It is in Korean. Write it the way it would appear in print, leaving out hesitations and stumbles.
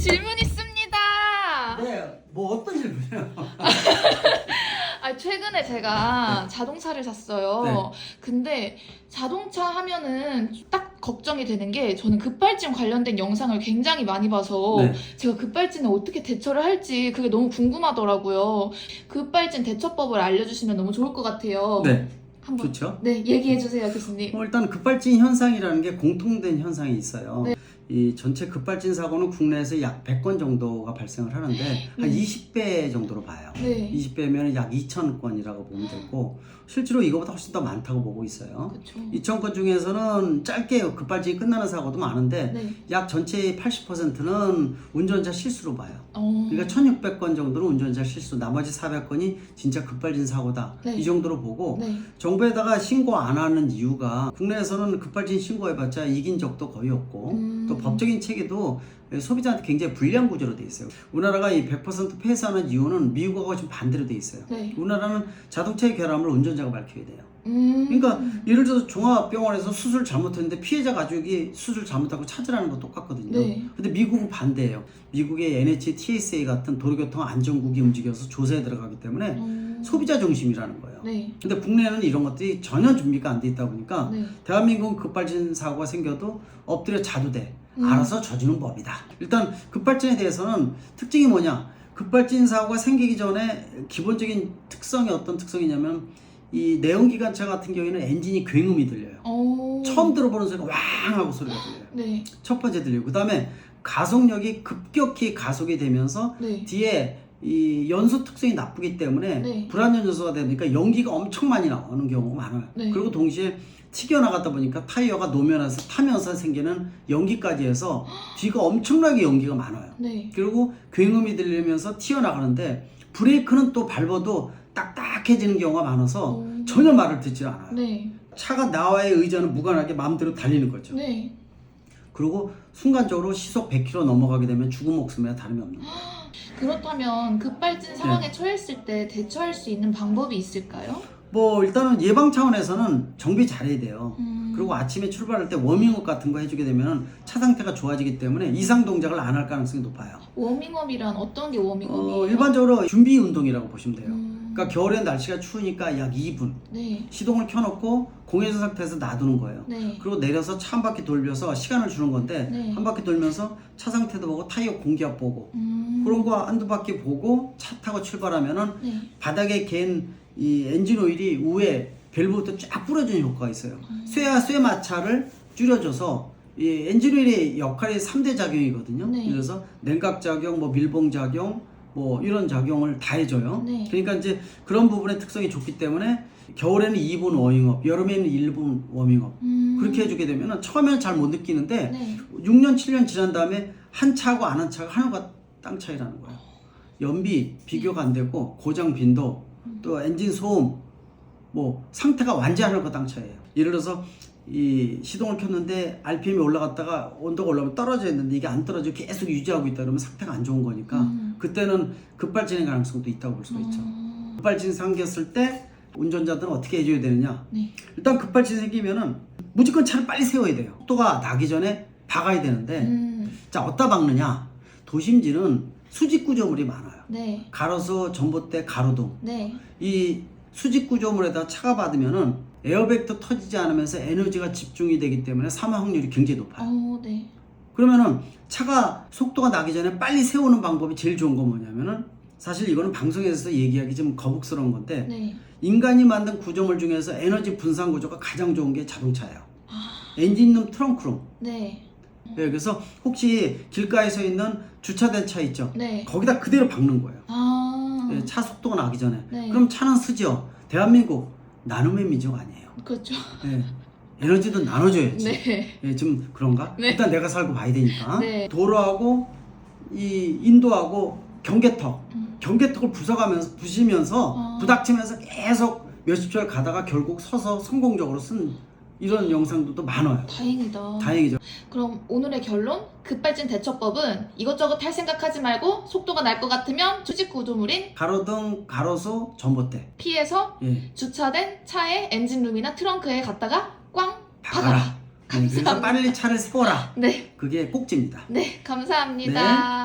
질문 있습니다. 네, 뭐 어떤 질문이요? 최근에 제가 네. 자동차를 샀어요. 네. 근데 자동차 하면은 딱 걱정이 되는 게 저는 급발진 관련된 영상을 굉장히 많이 봐서 네. 제가 급발진에 어떻게 대처를 할지 그게 너무 궁금하더라고요. 급발진 대처법을 알려주시면 너무 좋을 것 같아요. 네, 한번 좋죠. 네, 얘기해 주세요, 교수님. 일단 급발진 현상이라는 게 공통된 현상이 있어요. 네. 이 전체 급발진 사고는 국내에서 약 100건 정도가 발생을 하는데 한 20배 정도로 봐요. 네. 20배면 약 2,000건이라고 보면 되고 실제로 이거보다 훨씬 더 많다고 보고 있어요. 그렇죠. 2,000건 중에서는 짧게 급발진이 끝나는 사고도 많은데 네. 약 전체의 80%는 운전자 실수로 봐요. 어. 그러니까 1,600건 정도는 운전자 실수, 나머지 400건이 진짜 급발진 사고다. 네. 이 정도로 보고 네. 정부에다가 신고 안 하는 이유가 국내에서는 급발진 신고해봤자 이긴 적도 거의 없고 또 법적인 체계도 소비자한테 굉장히 불리한 구조로 돼 있어요. 우리나라가 이 100% 폐쇄하는 이유는 미국하고 좀 반대로 돼 있어요. 네. 우리나라는 자동차의 결함을 운전자가 밝혀야 돼요. 그러니까 예를 들어서 종합병원에서 수술 잘못했는데 피해자 가족이 수술 잘못하고 찾으라는 거 똑같거든요. 네. 근데 미국은 반대예요. 미국의 NHTSA 같은 도로교통 안전국이 움직여서 조사에 들어가기 때문에 소비자 중심이라는 거예요. 네. 근데 국내에는 이런 것들이 전혀 준비가 안 돼 있다 보니까 네. 대한민국은 급발진 사고가 생겨도 엎드려 자도 돼. 알아서 져주는 법이다. 일단 급발진에 대해서는 특징이 뭐냐? 급발진 사고가 생기기 전에 기본적인 특성이 어떤 특성이냐면 이 내연기관차 같은 경우에는 엔진이 굉음이 들려요. 처음 들어보는 소리가 왕 하고 소리가 들려요. 네. 첫 번째 들리고 그 다음에 가속력이 급격히 가속이 되면서 네. 뒤에 이 연소 특성이 나쁘기 때문에 네. 불안전 연소가 되니까 연기가 엄청 많이 나오는 경우가 많아요. 네. 그리고 동시에 튀겨나가다 보니까 타이어가 노면에서 타면서 생기는 연기까지 해서 뒤가 엄청나게 연기가 많아요. 네. 그리고 굉음이 들리면서 튀어나가는데 브레이크는 또 밟아도 딱딱해지는 경우가 많아서 전혀 말을 듣지 않아요. 네. 차가 나와의 의자는 무관하게 마음대로 달리는 거죠. 네. 그리고 순간적으로 시속 100km 넘어가게 되면 죽은 목숨에 다름이 없는 거예요. 그렇다면 급발진 상황에 처했을 때 대처할 수 있는 방법이 있을까요? 뭐 일단은 예방 차원에서는 정비 잘해야 돼요. 그리고 아침에 출발할 때 워밍업 같은 거 해주게 되면 차 상태가 좋아지기 때문에 이상 동작을 안 할 가능성이 높아요. 워밍업이란 어떤 게 워밍업이에요? 일반적으로 준비 운동이라고 보시면 돼요. 음. 그러니까 겨울엔 날씨가 추우니까 약 2분 네. 시동을 켜놓고 공회전 상태에서 놔두는 거예요. 네. 그리고 내려서 차 한 바퀴 돌면서 시간을 주는 건데 네. 한 바퀴 돌면서 차 상태도 보고 타이어 공기압 보고 그런 거 한두 바퀴 보고 차 타고 출발하면은 네. 바닥에 갠 이 엔진 오일이 위에 밸브부터 쫙 뿌려주는 효과가 있어요. 쇠와 쇠 마찰을 줄여줘서 이 엔진 오일의 역할이 3대 작용이거든요. 네. 그래서 냉각 작용, 뭐 밀봉 작용, 뭐 이런 작용을 다 해줘요. 네. 그러니까 이제 그런 부분의 특성이 좋기 때문에 겨울에는 2분 워밍업, 여름에는 1분 워밍업 그렇게 해주게 되면 처음에는 잘 못 느끼는데 네. 6년, 7년 지난 다음에 한 차하고 안 한 차가 하늘과 땅 차이라는 거예요. 연비 비교가 안 되고 고장 빈도 또 엔진 소음 뭐 상태가 완전 하늘과 땅 차이예요. 예를 들어서 이 시동을 켰는데 RPM이 올라갔다가 온도가 올라가면 떨어져 있는데 이게 안 떨어지고 계속 유지하고 있다 그러면 상태가 안 좋은 거니까 그때는 급발진의 가능성도 있다고 볼 수가 있죠. 급발진 생겼을 때 운전자들은 어떻게 해줘야 되느냐? 네. 일단 급발진 생기면은 무조건 차를 빨리 세워야 돼요. 속도가 나기 전에 박아야 되는데 자 어디다 박느냐? 도심지는 수직 구조물이 많아요. 네. 가로수, 전봇대, 가로등. 네. 이 수직 구조물에다 차가 받으면은 에어백도 터지지 않으면서 에너지가 집중이 되기 때문에 사망 확률이 굉장히 높아요. 네. 그러면은 차가 속도가 나기 전에 빨리 세우는 방법이 제일 좋은 건 뭐냐면은 사실 이거는 방송에서 얘기하기 좀 거북스러운 건데 네. 인간이 만든 구조물 중에서 에너지 분산 구조가 가장 좋은 게 자동차예요. 엔진룸, 트렁크룸. 네. 네, 그래서 혹시 길가에 서 있는 주차된 차 있죠? 네. 거기다 그대로 박는 거예요. 네, 차 속도가 나기 전에. 네. 그럼 차는 쓰죠. 대한민국 나눔의 민족 아니에요. 그렇죠. 네. 에너지도 나눠줘야지. 네. 네, 좀 그런가? 네. 일단 내가 살고 봐야 되니까. 네. 도로하고 이 인도하고 경계턱을 부시면서 부닥치면서 계속 몇십 초를 가다가 결국 서서 성공적으로 쓴 이런 영상들도 많아요. 다행이다. 다행이죠. 그럼 오늘의 결론? 급발진 대처법은 이것저것 할 생각하지 말고 속도가 날 것 같으면 수직 구조물인 가로등, 가로수, 전봇대. 피해서 예. 주차된 차의 엔진룸이나 트렁크에 갖다가 꽝 박아라. 박아라. 그래서 빨리 차를 세워라. 네. 그게 꼭지입니다. 네, 감사합니다.